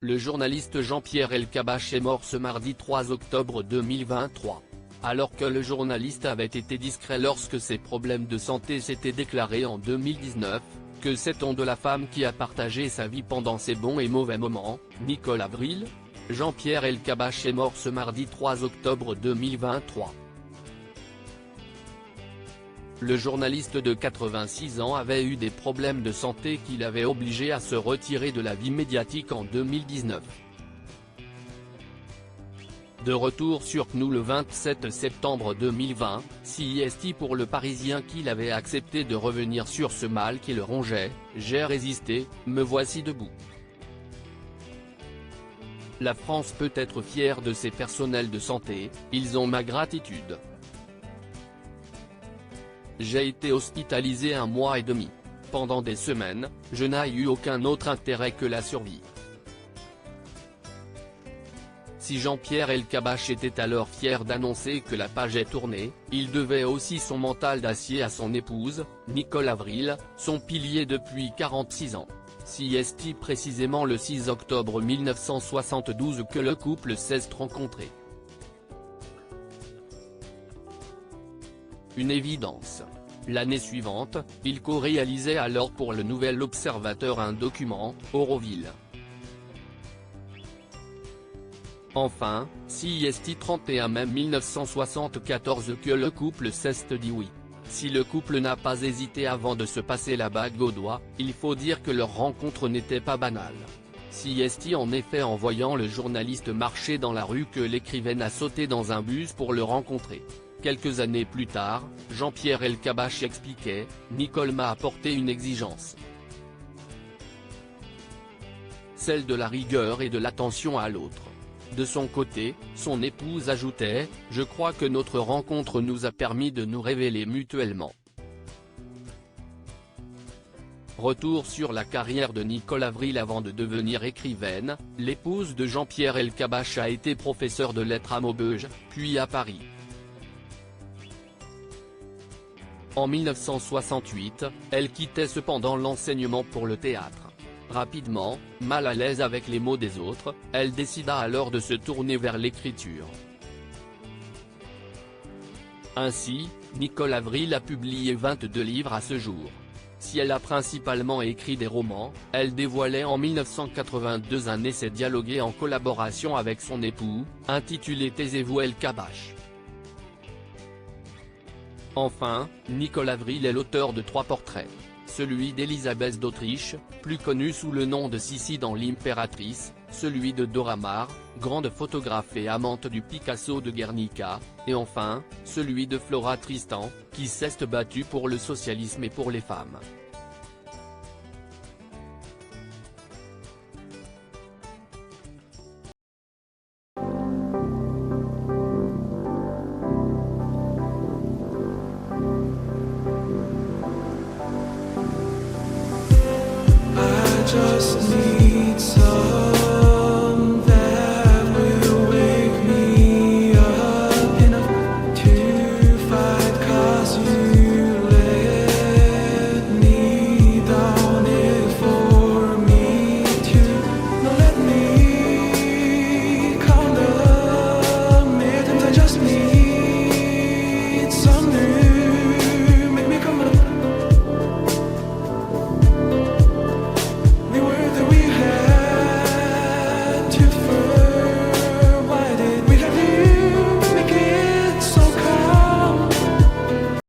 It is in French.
Le journaliste Jean-Pierre Elkabbach est mort ce mardi 3 octobre 2023. Alors que le journaliste avait été discret lorsque ses problèmes de santé s'étaient déclarés en 2019, que sait-on de la femme qui a partagé sa vie pendant ses bons et mauvais moments, Nicole Avril? Jean-Pierre Elkabbach est mort ce mardi 3 octobre 2023. Le journaliste de 86 ans avait eu des problèmes de santé qui l'avaient obligé à se retirer de la vie médiatique en 2019. De retour sur CNews le 27 septembre 2020, CIST pour le Parisien qu'il avait accepté de revenir sur ce mal qui le rongeait. J'ai résisté, me voici debout. La France peut être fière de ses personnels de santé, ils ont ma gratitude. J'ai été hospitalisé 1 mois et demi. Pendant des semaines, je n'ai eu aucun autre intérêt que la survie. Si Jean-Pierre Elkabbach était alors fier d'annoncer que la page est tournée, il devait aussi son mental d'acier à son épouse, Nicole Avril, son pilier depuis 46 ans. CIST précisément le 6 octobre 1972 que le couple s'est rencontré. Une évidence. L'année suivante, il co-réalisait alors pour le Nouvel Observateur un document, Auroville. Enfin, CIST 31 mai 1974 que le couple s'est dit oui. Si le couple n'a pas hésité avant de se passer la bague au doigt, il faut dire que leur rencontre n'était pas banale. CIST en effet en voyant le journaliste marcher dans la rue que l'écrivaine a sauté dans un bus pour le rencontrer. Quelques années plus tard, Jean-Pierre Elkabbach expliquait « Nicole m'a apporté une exigence. Celle de la rigueur et de l'attention à l'autre. » De son côté, son épouse ajoutait « Je crois que notre rencontre nous a permis de nous révéler mutuellement. » Retour sur la carrière de Nicole Avril avant de devenir écrivaine, l'épouse de Jean-Pierre Elkabbach a été professeure de lettres à Maubeuge, puis à Paris. En 1968, elle quittait cependant l'enseignement pour le théâtre. Rapidement, mal à l'aise avec les mots des autres, elle décida alors de se tourner vers l'écriture. Ainsi, Nicole Avril a publié 22 livres à ce jour. Si elle a principalement écrit des romans, elle dévoilait en 1982 un essai dialogué en collaboration avec son époux, intitulé Taisez-vous Elkabbach. Enfin, Nicole Avril est l'auteur de 3 portraits. Celui d'Élisabeth d'Autriche, plus connue sous le nom de Sissi dans L'Impératrice, celui de Dora Maar, grande photographe et amante du Picasso de Guernica, et enfin, celui de Flora Tristan, qui s'est battue pour le socialisme et pour les femmes. Just need